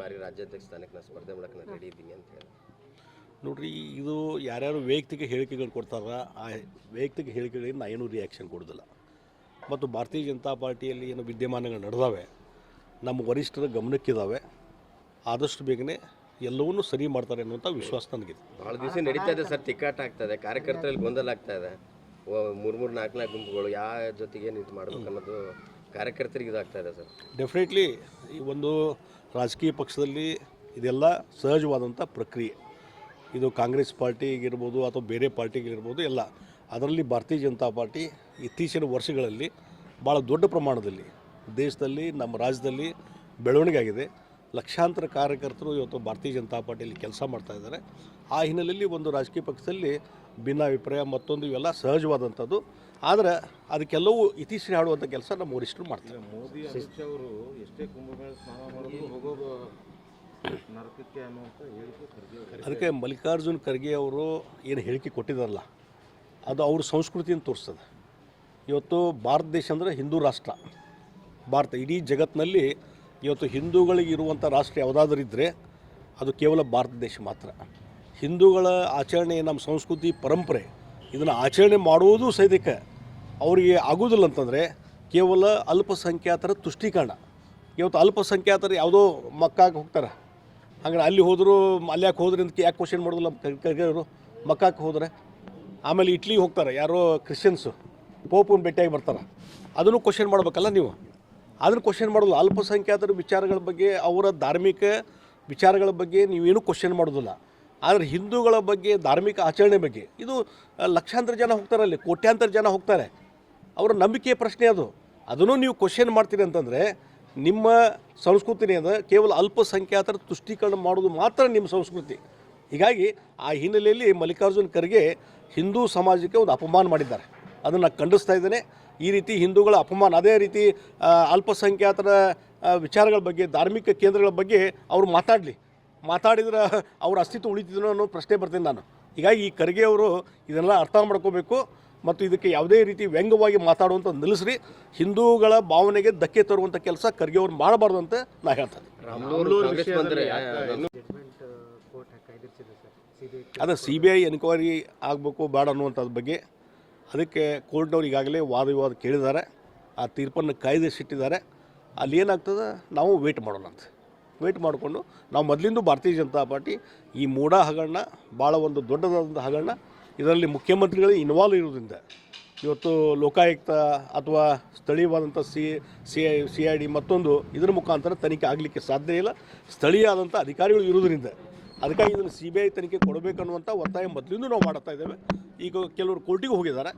ಬಾರಿ ರಾಜ್ಯಾಧ್ಯಕ್ಷ ಸ್ಥಾನಕ್ಕೆ ನಾನು ಸ್ಪರ್ಧೆ ಮಾಡೋಕೆ ನಾನು ರೆಡಿ ಇದ್ದೀನಿ ಅಂತ ಹೇಳಿ. ನೋಡ್ರಿ, ಇದು ಯಾರ್ಯಾರು ವೈಯಕ್ತಿಕ ಹೇಳಿಕೆಗಳು ಕೊಡ್ತಾರ, ಆ ವೈಯಕ್ತಿಕ ಹೇಳಿಕೆಗಳಿಗೆ ನಾ ಏನೂ ರಿಯಾಕ್ಷನ್ ಕೊಡೋದಿಲ್ಲ. ಮತ್ತು ಭಾರತೀಯ ಜನತಾ ಪಾರ್ಟಿಯಲ್ಲಿ ಏನು ವಿದ್ಯಮಾನಗಳು ನಡೆದಾವೆ, ನಮ್ಮ ವರಿಷ್ಠರ ಗಮನಕ್ಕಿದ್ದಾವೆ. ಆದಷ್ಟು ಬೇಗನೆ ಎಲ್ಲವನ್ನೂ ಸರಿ ಮಾಡ್ತಾರೆ ಅನ್ನುವಂಥ ವಿಶ್ವಾಸ ನನಗಿದೆ. ಭಾಳ ದಿವಸ ನಡೀತಾ ಇದೆ ಸರ್, ತಿಕ್ಕಾಟ ಆಗ್ತದೆ, ಕಾರ್ಯಕರ್ತರಲ್ಲಿ ಗೊಂದಲ ಆಗ್ತಾ ಇದೆ. 3-4 ಗುಂಪುಗಳು ಯಾವ ಜೊತೆಗೆ ನಿಂತು ಮಾಡ್ಬೇಕು ಅನ್ನೋದು ಕಾರ್ಯಕರ್ತರಿಗೆ ಇದಾಗ್ತಾ ಇದೆ ಸರ್. ಡೆಫಿನೆಟ್ಲಿ ಈ ಒಂದು ರಾಜಕೀಯ ಪಕ್ಷದಲ್ಲಿ ಇದೆಲ್ಲ ಸಹಜವಾದಂಥ ಪ್ರಕ್ರಿಯೆ. ಇದು ಕಾಂಗ್ರೆಸ್ ಪಾರ್ಟಿಗಿರ್ಬೋದು ಅಥವಾ ಬೇರೆ ಪಾರ್ಟಿಗಿರ್ಬೋದು ಎಲ್ಲ. ಅದರಲ್ಲಿ ಭಾರತೀಯ ಜನತಾ ಪಾರ್ಟಿ ಇತ್ತೀಚಿನ ವರ್ಷಗಳಲ್ಲಿ ಭಾಳ ದೊಡ್ಡ ಪ್ರಮಾಣದಲ್ಲಿ ದೇಶದಲ್ಲಿ, ನಮ್ಮ ರಾಜ್ಯದಲ್ಲಿ ಬೆಳವಣಿಗೆ ಆಗಿದೆ. ಲಕ್ಷಾಂತರ ಕಾರ್ಯಕರ್ತರು ಇವತ್ತು ಭಾರತೀಯ ಜನತಾ ಪಾರ್ಟಿಯಲ್ಲಿ ಕೆಲಸ ಮಾಡ್ತಾಯಿದ್ದಾರೆ. ಆ ಹಿನ್ನೆಲೆಯಲ್ಲಿ ಒಂದು ರಾಜಕೀಯ ಪಕ್ಷದಲ್ಲಿ ಭಿನ್ನಾಭಿಪ್ರಾಯ ಮತ್ತೊಂದು ಇವೆಲ್ಲ ಸಹಜವಾದಂಥದ್ದು. ಆದರೆ ಅದಕ್ಕೆಲ್ಲವೂ ಇತಿಶ್ರೀ ಹಾಡುವಂಥ ಕೆಲಸ ನಮ್ಮ ವರಿಷ್ಠರು ಮಾಡ್ತಾರೆ. ಮೋದಿ ಅಮಿತ್ ಶಾ ಅವರು ಎಷ್ಟೇ ಕುಂಭಮೇಳ ಸ್ನಾನ ಮಾಡೋದು ಹೋಗೋ ನರಕಕ್ಕೆ ಅನ್ನುವಂಥ ಹೇಳಿಕೆ ಅದಕ್ಕೆ ಮಲ್ಲಿಕಾರ್ಜುನ್ ಖರ್ಗೆ ಅವರು ಏನು ಹೇಳಿಕೆ ಕೊಟ್ಟಿದ್ದಾರಲ್ಲ, ಅದು ಅವ್ರ ಸಂಸ್ಕೃತಿಯನ್ನು ತೋರಿಸ್ತದೆ. ಇವತ್ತು ಭಾರತ ದೇಶ ಅಂದರೆ ಹಿಂದೂ ರಾಷ್ಟ್ರ. ಭಾರತ ಇಡೀ ಜಗತ್ತಿನಲ್ಲಿ ಇವತ್ತು ಹಿಂದೂಗಳಿಗೆ ಇರುವಂಥ ರಾಷ್ಟ್ರ ಯಾವುದಾದ್ರೂ ಇದ್ದರೆ ಅದು ಕೇವಲ ಭಾರತ ದೇಶ ಮಾತ್ರ. ಹಿಂದೂಗಳ ಆಚರಣೆ, ನಮ್ಮ ಸಂಸ್ಕೃತಿ ಪರಂಪರೆ, ಇದನ್ನು ಆಚರಣೆ ಮಾಡುವುದೂ ಸಹಿತ ಅವರಿಗೆ ಆಗೋದಿಲ್ಲ ಅಂತಂದರೆ ಕೇವಲ ಅಲ್ಪಸಂಖ್ಯಾತರ ತುಷ್ಟೀಕರಣ. ಇವತ್ತು ಅಲ್ಪಸಂಖ್ಯಾತರು ಯಾವುದೋ ಮಕ್ಕಾಗೆ ಹೋಗ್ತಾರೆ, ಹಂಗೆ ಅಲ್ಲಿ ಹೋದರೂ ಅಲ್ಲಿ ಯಾಕೆ ಹೋದ್ರಿ ಅಂತ ಯಾಕೆ ಕ್ವಶನ್ ಮಾಡೋದಿಲ್ಲ ಖರ್ಗೆಯವರು. ಮಕ್ಕಾಕ್ಕೆ ಹೋದರೆ ಆಮೇಲೆ ಇಟ್ಲಿಗೆ ಹೋಗ್ತಾರೆ, ಯಾರೋ ಕ್ರಿಶ್ಚಿಯನ್ಸು ಪೋಪನ ಭೇಟಿಯಾಗಿ ಬರ್ತಾರೆ, ಅದನ್ನು ಕ್ವಶನ್ ಮಾಡಬೇಕಲ್ಲ ನೀವು. ಅದನ್ನು ಕ್ವಶನ್ ಮಾಡೋದು. ಅಲ್ಪಸಂಖ್ಯಾತರ ವಿಚಾರಗಳ ಬಗ್ಗೆ, ಅವರ ಧಾರ್ಮಿಕ ವಿಚಾರಗಳ ಬಗ್ಗೆ ನೀವೇನು ಕ್ವಶನ್ ಮಾಡೋದಿಲ್ಲ. ಆದರೆ ಹಿಂದೂಗಳ ಬಗ್ಗೆ, ಧಾರ್ಮಿಕ ಆಚರಣೆ ಬಗ್ಗೆ ಇದು ಲಕ್ಷಾಂತರ ಜನ ಹೋಗ್ತಾರೆ, ಅಲ್ಲಿ ಕೋಟ್ಯಾಂತರ ಜನ ಹೋಗ್ತಾರೆ. ಅವರ ನಂಬಿಕೆಯ ಪ್ರಶ್ನೆ ಅದು. ಅದನ್ನು ನೀವು ಕ್ವಶನ್ ಮಾಡ್ತೀರಿ ಅಂತಂದರೆ ನಿಮ್ಮ ಸಂಸ್ಕೃತಿನೇ ಅದು ಕೇವಲ ಅಲ್ಪಸಂಖ್ಯಾತರ ತುಷ್ಟೀಕರಣ ಮಾಡೋದು ಮಾತ್ರ ನಿಮ್ಮ ಸಂಸ್ಕೃತಿ. ಹೀಗಾಗಿ ಆ ಹಿನ್ನೆಲೆಯಲ್ಲಿ ಮಲ್ಲಿಕಾರ್ಜುನ್ ಖರ್ಗೆ ಹಿಂದೂ ಸಮಾಜಕ್ಕೆ ಒಂದು ಅಪಮಾನ ಮಾಡಿದ್ದಾರೆ. ಅದನ್ನು ಖಂಡಿಸ್ತಾ ಇದ್ದೇನೆ. ಈ ರೀತಿ ಹಿಂದೂಗಳ ಅಪಮಾನ, ಅದೇ ರೀತಿ ಅಲ್ಪಸಂಖ್ಯಾತರ ವಿಚಾರಗಳ ಬಗ್ಗೆ, ಧಾರ್ಮಿಕ ಕೇಂದ್ರಗಳ ಬಗ್ಗೆ ಅವರು ಮಾತಾಡಿದ್ರೆ ಅವ್ರ ಅಸ್ತಿತ್ವ ಉಳಿತಿದ್ರು ಅನ್ನೋ ಪ್ರಶ್ನೆ ಬರ್ತೀನಿ ನಾನು. ಹೀಗಾಗಿ ಈ ಖರ್ಗೆ ಅವರು ಇದನ್ನೆಲ್ಲ ಅರ್ಥ ಮಾಡ್ಕೋಬೇಕು ಮತ್ತು ಇದಕ್ಕೆ ಯಾವುದೇ ರೀತಿ ವ್ಯಂಗ್ಯವಾಗಿ ಮಾತಾಡುವಂಥ ನಿಲ್ಲಿಸ್ರಿ. ಹಿಂದೂಗಳ ಭಾವನೆಗೆ ಧಕ್ಕೆ ತರುವಂಥ ಕೆಲಸ ಖರ್ಗೆ ಅವರು ಮಾಡಬಾರ್ದು ಅಂತ ನಾ ಹೇಳ್ತೇನೆ. ಅದೇ CBI ಎನ್ಕ್ವೈರಿ ಆಗಬೇಕು ಬೇಡ ಅನ್ನುವಂಥದ್ರ ಬಗ್ಗೆ ಅದಕ್ಕೆ ಕೋರ್ಟ್ನವ್ರು ಈಗಾಗಲೇ ವಾದ ವಿವಾದ ಕೇಳಿದ್ದಾರೆ. ಆ ತೀರ್ಪನ್ನು ಕಾಯ್ದಿರಿಸಿಟ್ಟಿದ್ದಾರೆ. ಅಲ್ಲಿ ಏನಾಗ್ತದೆ ನಾವು ವೇಟ್ ಮಾಡೋಣ ಅಂತ. ವೇಟ್ ಮಾಡಿಕೊಂಡು ನಾವು ಮೊದಲಿಂದ ಭಾರತೀಯ ಜನತಾ ಪಾರ್ಟಿ ಈ ಮೂಢ ಹಗರಣ ಭಾಳ ಒಂದು ದೊಡ್ಡದಾದಂಥ ಹಗರಣ. ಇದರಲ್ಲಿ ಮುಖ್ಯಮಂತ್ರಿಗಳೇ ಇನ್ವಾಲ್ವ್ ಇರೋದ್ರಿಂದ ಇವತ್ತು ಲೋಕಾಯುಕ್ತ ಅಥವಾ ಸ್ಥಳೀಯವಾದಂಥ CID ಮತ್ತೊಂದು ಇದರ ಮುಖಾಂತರ ತನಿಖೆ ಆಗಲಿಕ್ಕೆ ಸಾಧ್ಯ ಇಲ್ಲ. ಸ್ಥಳೀಯ ಆದಂಥ ಅಧಿಕಾರಿಗಳು ಇರೋದ್ರಿಂದ ಅದಕ್ಕಾಗಿ ಇದನ್ನು CBI ತನಿಖೆ ಕೊಡಬೇಕನ್ನುವಂಥ ಒತ್ತಾಯ ಮೊದಲಿಂದ ನಾವು ಮಾಡ್ತಾ ಇದ್ದೇವೆ. ಈಗ ಕೆಲವರು ಕೋರ್ಟಿಗೆ ಹೋಗಿದ್ದಾರೆ,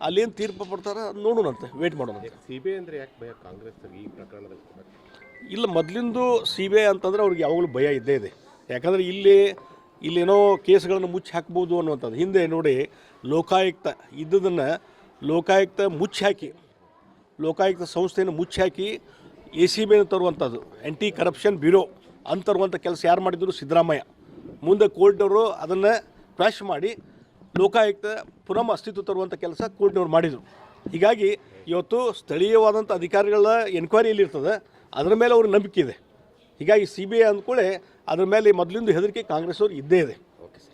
ಅಲ್ಲೇನು ತೀರ್ಪು ಪಡ್ತಾರೆ ನೋಡೋಣಂತೆ, ವೇಟ್ ಮಾಡೋಣ. CBI ಅಂದರೆ ಯಾಕೆ ಭಯ ಕಾಂಗ್ರೆಸ್ ಈ ಪ್ರಕರಣದಲ್ಲಿ? ಇಲ್ಲ, ಮೊದಲಿಂದು CBI ಅಂತಂದರೆ ಅವ್ರಿಗೆ ಯಾವಾಗಲೂ ಭಯ ಇದ್ದೇ ಇದೆ. ಯಾಕಂದರೆ ಇಲ್ಲೇನೋ ಕೇಸ್ಗಳನ್ನು ಮುಚ್ಚಿ ಹಾಕ್ಬೋದು ಅನ್ನುವಂಥದ್ದು. ಹಿಂದೆ ನೋಡಿ ಲೋಕಾಯುಕ್ತ ಇದ್ದದನ್ನು ಲೋಕಾಯುಕ್ತ ಮುಚ್ಚಿ ಹಾಕಿ, ಲೋಕಾಯುಕ್ತ ಸಂಸ್ಥೆಯನ್ನು ಮುಚ್ಚಿ ಹಾಕಿ ACBI ತರುವಂಥದ್ದು, ಆ್ಯಂಟಿ ಕರಪ್ಷನ್ ಬ್ಯೂರೋ ಅಂತ ತರುವಂಥ ಕೆಲಸ ಯಾರು ಮಾಡಿದ್ರು? ಸಿದ್ದರಾಮಯ್ಯ. ಮುಂದೆ ಕೋರ್ಟ್ನವರು ಅದನ್ನು ಕ್ವಾಶ್ ಮಾಡಿ ಲೋಕಾಯುಕ್ತ ಪುನಃ ಅಸ್ತಿತ್ವ ತರುವಂಥ ಕೆಲಸ ಕೋರ್ಟ್ನವ್ರು ಮಾಡಿದರು. ಹೀಗಾಗಿ ಇವತ್ತು ಸ್ಥಳೀಯವಾದಂಥ ಅಧಿಕಾರಿಗಳ ಎನ್ಕ್ವೈರಿಯಲ್ಲಿ ಇರ್ತದೆ, ಅದರ ಮೇಲೆ ಅವ್ರಿಗೆ ನಂಬಿಕೆ ಇದೆ. ಹೀಗಾಗಿ CBI ಅಂದ್ಕೊಳ್ಳೆ ಅದ್ರ ಮೇಲೆ ಮೊದಲಿಂದ ಹೆದರಿಕೆ ಕಾಂಗ್ರೆಸ್ ಅವ್ರಿಗೆ ಇದ್ದೇ ಇದೆ. Okay sir.